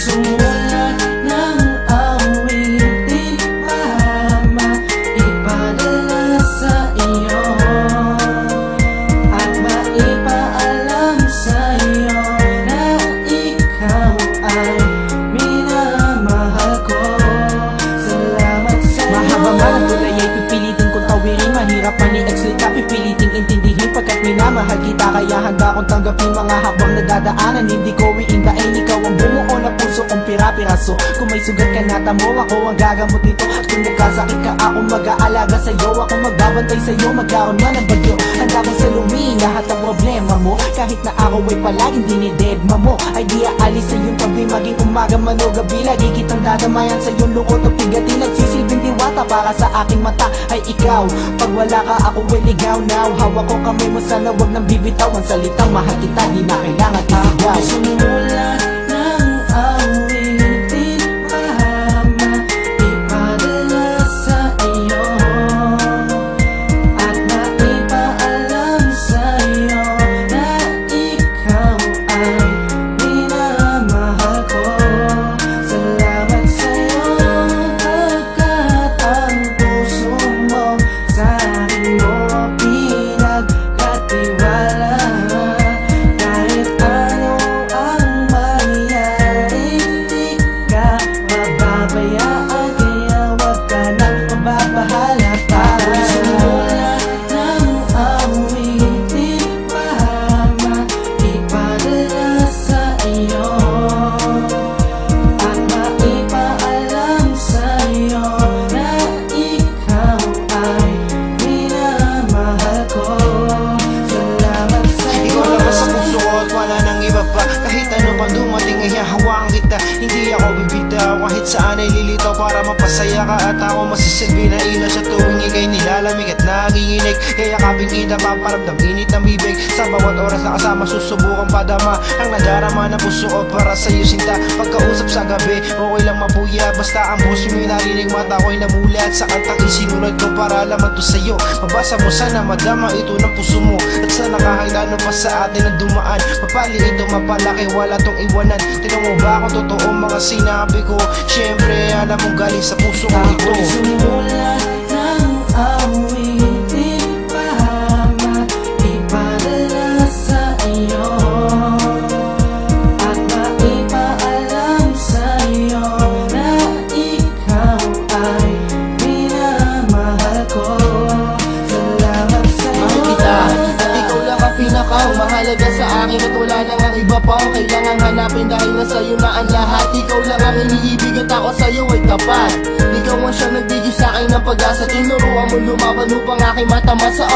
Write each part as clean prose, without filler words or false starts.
sumulat ng awitin, mama, ipadala sa iyo at maipaalam sa iyo na ikaw ay minamahal ko. Salamat sa'yo. Mahaba man ang tulay ay pipilitin kong tawirin, mahirap man i-explain, pipiliting intindihin pagkat minamahal kita. Kaya handa kong tanggapin mga habang nadadaanan, hindi ko iindain. Ikaw ang bumuo na puso kong pira-piraso. Kung may sugat ka natamo, ako ang gagamot nito. At kung nagkasakit ka, ako mag-aalaga sa'yo. Ako magbabantay sa'yo, magkaroon man ng bagyo. Handa kong saluhin lahat ng problema mo, kahit na ako ay palaging dinidedma mo. Ay di aalis sa iyong tabi, maging umaga man o gabi. Lagi kitang dadamayan sa iyong lukot o pigatin. Nagsisilbing diwata para sa aking mata ay ikaw. Pag wala ka, ako ay ligaw now. Hawak ko kamay mo, sana wag nang bibitaw. Ang salitang mahal kita, di na kailangan isigaw. Ako sumulat ng awitin, mama, ipadala sa iyo at maipaalam sa iyo na ikaw ay minamahal ko. Salamat sa iyo pagkat ang puso mo sa akin mo pinagkatiwala. Kahit ano ang mangyari, di ka mababayaan, kaya wag ka nang mababahala pa. Ako'y sumulat ng awitin, mama, ipadala sa iyo at maipaalam sa iyo na ikaw ay minamahal ko. Salamat sa iyo. Ikaw lang sa puso ko at wala nang iba pa. Kahit ano pa dumating ay hahawakan kita. Hindi ako bibitaw kahit saan ay lilitaw para mapasaya ka. At ako masisilbi na ina sa tuwing ika'y nilalamig at naginginig. Kaya kaping kita paparamdam init ng bibig. Sa bawat oras na kasama susubukan padama ang nadarama ng puso ko para sa'yo sinta. Pagkausap sa gabi okay lang mabuya, basta ang puso mo'y narinig, mata ko'y namulat sa kantang isinulat ko para laman to sa'yo. Mabasa mo sana madama ito ng puso mo, at sana kahit ano pa sa atin ang dumaan, mapali ito mapalaki, wala tong iwanan. Tinong mo ba kung totoo mga sinabi ko? Siyempre alam mong galing sa puso ko ito. Ako'y sumulat ng awitin, mama, ipadala sa iyo at maipaalam sa iyo na ikaw ay minamahal ko. Salamat sa iyo. Mahal kita at ikaw lang ang pinakamahalaga sa akin, at wala nang ang iba pa ang kailangang hanapin dahil nasa iyo na ang lahat. Ikaw lang ang iniibig at ako sa iyo ay tapat. Ikaw ang siyang nagbigay sa akin ng pag-asa. Tinuruan mo lumaban upang aking matamasa.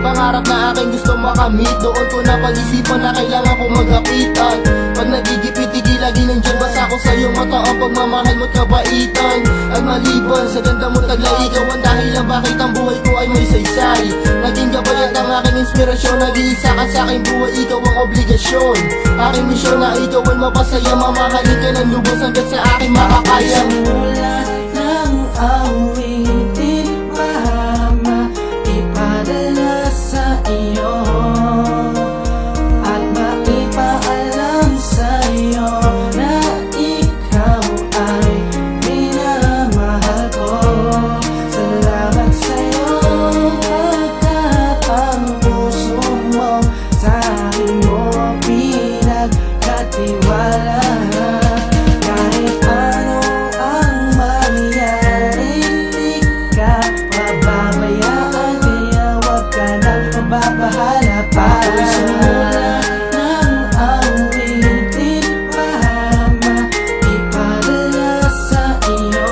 Pangarap na aking gusto makamit, doon ko na pag-isipan na kailangan kong magkapitan. Pag nagigipit, lagi nandiyan basta ako sa iyong mata ang pagmamahal mo't kabaitan. At maliban sa ganda mo taglay, ikaw ang dahilan bakit ang buhay ko ay may saysay. Naging gabay at ang aking inspirasyon, nag-iisa ka sa aking buhay, ikaw ang obligasyon. Aking misyon na ikaw ay mapasaya, mamahalin ka ng lubos hanggang sa aking makakaya. Sumulat ng awitin, mama, ipadala sa iyo at maipaalam sa iyo na ikaw ay minamahal ko. Salamat sa iyo pagkat ang puso mo sa akin mo pinagkatiwala. Kahit ano ang mangyari, di ka mababayaan, kaya wag ka nang mababahala pa. Ako'y sumulat ng awitin, mama, ipadala sa iyo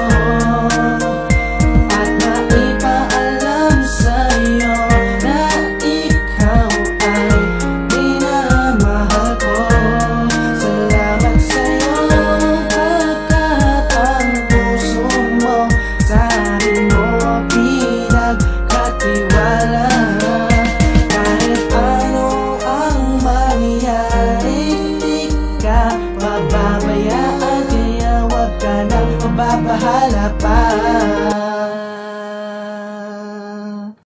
at maipaalam sa iyo na ikaw ay minamahal ko. Salamat sa iyo pagkat ang puso mo sa akin mo pinagkatiwala. Kahit ano ang mangyari, di ka mababayaan, kaya wag ka nang mababahala pa.